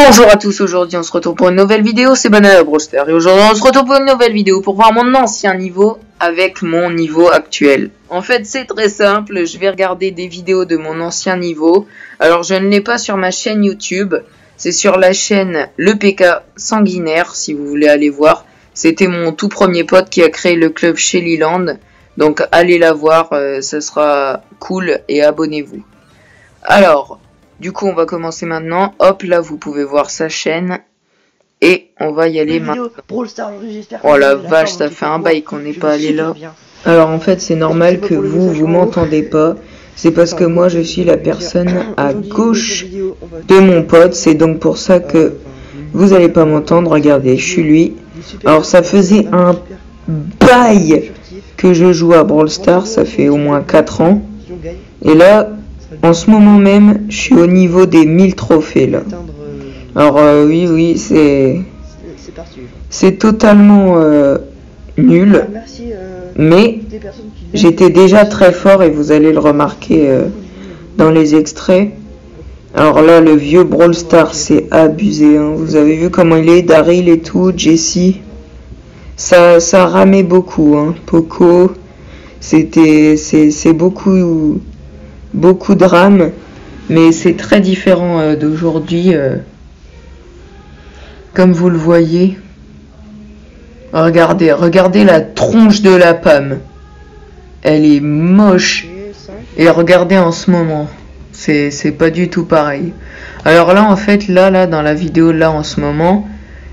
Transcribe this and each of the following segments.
Bonjour à tous, aujourd'hui on se retrouve pour une nouvelle vidéo, c'est Banana Brawl Stars. Et aujourd'hui on se retrouve pour une nouvelle vidéo pour voir mon ancien niveau avec mon niveau actuel. En fait c'est très simple, je vais regarder des vidéos de mon ancien niveau. Alors je ne l'ai pas sur ma chaîne YouTube, c'est sur la chaîne Le PK Sanguinaire si vous voulez aller voir. C'était mon tout premier pote qui a créé le club Shellyland. Donc allez la voir, ça sera cool et abonnez-vous. Alors... du coup, on va commencer maintenant. Hop, là, vous pouvez voir sa chaîne. Et on va y aller maintenant. Oh la vache, ça fait un bail qu'on n'est pas allé là. Alors, en fait, c'est normal que vous m'entendez pas. C'est parce que moi, je suis la personne à gauche de mon pote. C'est donc pour ça que vous allez pas m'entendre. Regardez, je suis lui. Alors, ça faisait un bail que je joue à Brawl Stars. Ça fait au moins 4 ans. Et là... en ce moment même, je suis au niveau des 1000 trophées là. Alors oui, c'est totalement nul. Mais j'étais déjà très fort et vous allez le remarquer dans les extraits. Alors là, le vieux Brawl Stars, c'est abusé. Hein. Vous avez vu comment il est, Daryl et tout, Jessie. Ça ramait beaucoup. Hein. Poco, c'est beaucoup de RAM, mais c'est très différent d'aujourd'hui. Comme vous le voyez, regardez la tronche de la pomme. Elle est moche. Et regardez en ce moment, c'est pas du tout pareil. Alors là, en fait, là, dans la vidéo, là, en ce moment,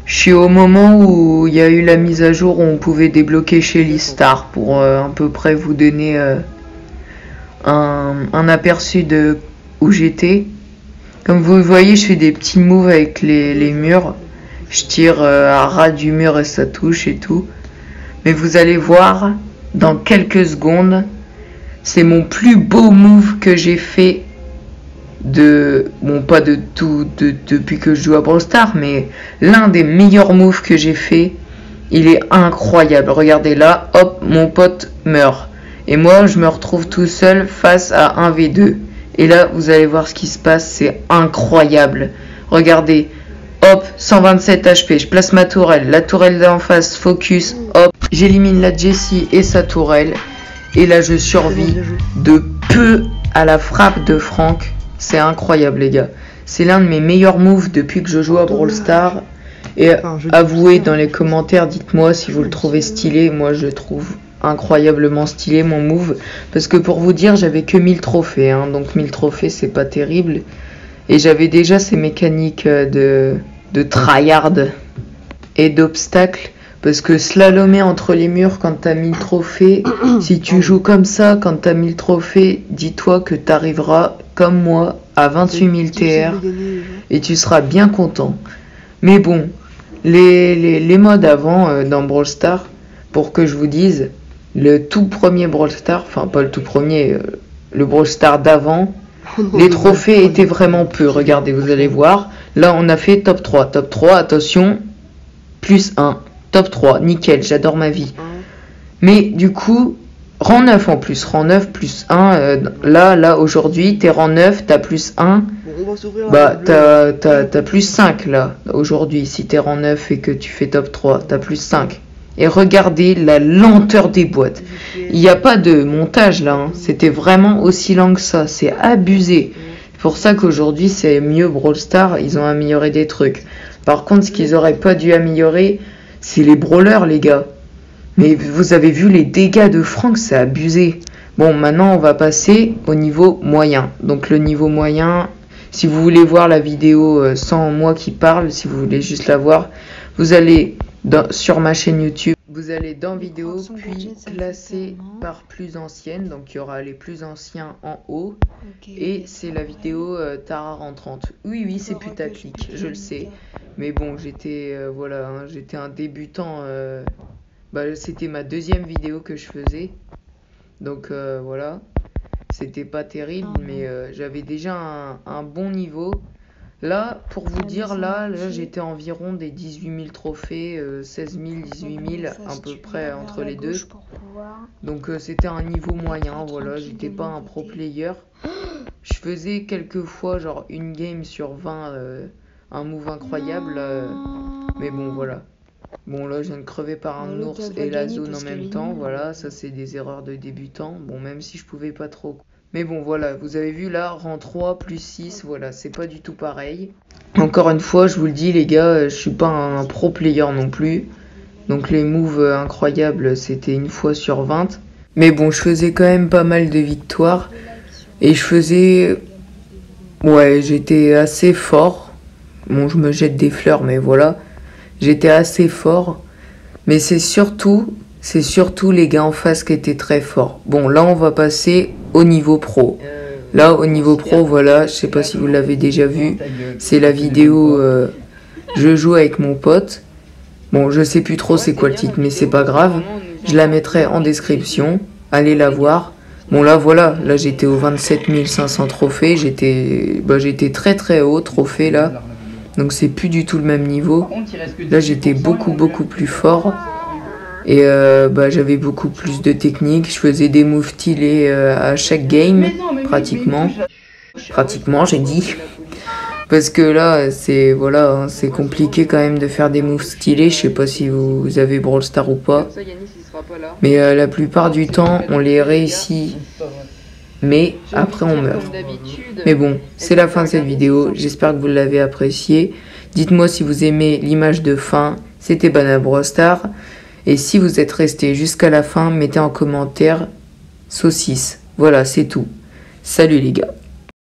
je suis au moment où il y a eu la mise à jour où on pouvait débloquer Shelly Star pour à peu près vous donner... un aperçu de où j'étais. Comme vous voyez, je fais des petits moves avec les murs. Je tire à ras du mur et ça touche et tout. Mais vous allez voir dans quelques secondes, c'est mon plus beau move que j'ai fait pas de tout depuis que je joue à Brawl Stars, mais l'un des meilleurs moves que j'ai fait. Il est incroyable. Regardez là, hop, mon pote meurt. Et moi, je me retrouve tout seul face à 1v2. Et là, vous allez voir ce qui se passe. C'est incroyable. Regardez. Hop, 127 HP. Je place ma tourelle. La tourelle d'en face, focus. Hop, j'élimine la Jessie et sa tourelle. Et là, je survis de peu à la frappe de Franck. C'est incroyable, les gars. C'est l'un de mes meilleurs moves depuis que je joue à Brawl Stars. Et avouez dans les commentaires, dites-moi si vous le trouvez stylé. Moi, je le trouve incroyablement stylé mon move, parce que pour vous dire, j'avais que 1000 trophées, hein, donc 1000 trophées c'est pas terrible, et j'avais déjà ces mécaniques de tryhard et d'obstacles, parce que slalomer entre les murs quand t'as 1000 trophées, si tu joues comme ça quand t'as 1000 trophées, dis-toi que t'arriveras comme moi à 28 000 TR et tu seras bien content. Mais bon, les modes avant dans Brawl Stars, pour que je vous dise, le tout premier Brawl Stars, enfin pas le tout premier, le Brawl Stars d'avant, les trophées étaient vraiment peu. Regardez, vous allez voir. Là, on a fait top 3. Top 3, attention, plus 1. Top 3, nickel, j'adore ma vie. Mais du coup, rang 9 en plus. Rang 9 plus 1. Là, aujourd'hui, t'es rang 9, t'as plus 1. Bah, t'as plus 5 là, aujourd'hui. Si t'es rang 9 et que tu fais top 3, t'as plus 5. Et regardez la lenteur des boîtes. Il n'y a pas de montage là. Hein. C'était vraiment aussi lent que ça. C'est abusé. C'est pour ça qu'aujourd'hui c'est mieux Brawl Stars. Ils ont amélioré des trucs. Par contre, ce qu'ils auraient pas dû améliorer, c'est les brawlers, les gars. Mais vous avez vu les dégâts de Franck, c'est abusé. Bon, maintenant on va passer au niveau moyen. Donc le niveau moyen, si vous voulez voir la vidéo sans moi qui parle, si vous voulez juste la voir, vous allez... sur ma chaîne YouTube, vous allez dans vidéo, puis classer par plus ancienne, donc il y aura les plus anciens en haut, et c'est la vidéo Tara en 30. Oui, c'est putaclic, je le sais, mais bon, j'étais voilà, hein, j'étais un débutant, c'était ma deuxième vidéo que je faisais, donc voilà, c'était pas terrible, mais j'avais déjà un bon niveau. Là, pour vous dire, là j'étais environ des 18 000 trophées, 16 000, 18 000, à peu près entre les deux. Donc c'était un niveau moyen, voilà, j'étais pas un pro player. Je faisais quelques fois, genre une game sur 20 un move incroyable. Mais bon, voilà. Bon, là, je viens de crever par un ours et la zone en même temps. Voilà, ça, c'est des erreurs de débutant. Bon, même si je pouvais pas trop. Mais bon, voilà, vous avez vu là, rang 3 plus 6, voilà, c'est pas du tout pareil. Encore une fois, je vous le dis, les gars, je suis pas un pro player non plus. Donc les moves incroyables, c'était une fois sur 20. Mais bon, je faisais quand même pas mal de victoires. Et je faisais... Ouais, j'étais assez fort. Bon, je me jette des fleurs, mais voilà. J'étais assez fort. Mais c'est surtout les gars en face qui étaient très forts. Bon, là, on va passer au niveau pro. Là, au niveau pro, voilà, je sais pas si vous l'avez déjà vu. C'est la vidéo je joue avec mon pote. Bon, je sais plus trop c'est quoi le titre, mais c'est pas grave. Je la mettrai en description. Allez la voir. Bon, là, voilà. Là, j'étais aux 27 500 trophées. J'étais très très haut trophée là. Donc, c'est plus du tout le même niveau. Là, j'étais beaucoup plus fort. Et j'avais beaucoup plus de technique. Je faisais des moves stylés à chaque game, pratiquement. Pratiquement, j'ai dit. Parce que là, c'est voilà, hein, c'est compliqué quand même de faire des moves stylés. Je sais pas si vous avez Brawl Stars ou pas. Mais la plupart du temps, on les réussit. Mais après, on meurt. Mais bon, c'est la fin de cette vidéo. J'espère que vous l'avez appréciée. Dites-moi si vous aimez l'image de fin. C'était Banana Brawl Stars. Et si vous êtes resté jusqu'à la fin, mettez en commentaire saucisse. Voilà, c'est tout. Salut les gars.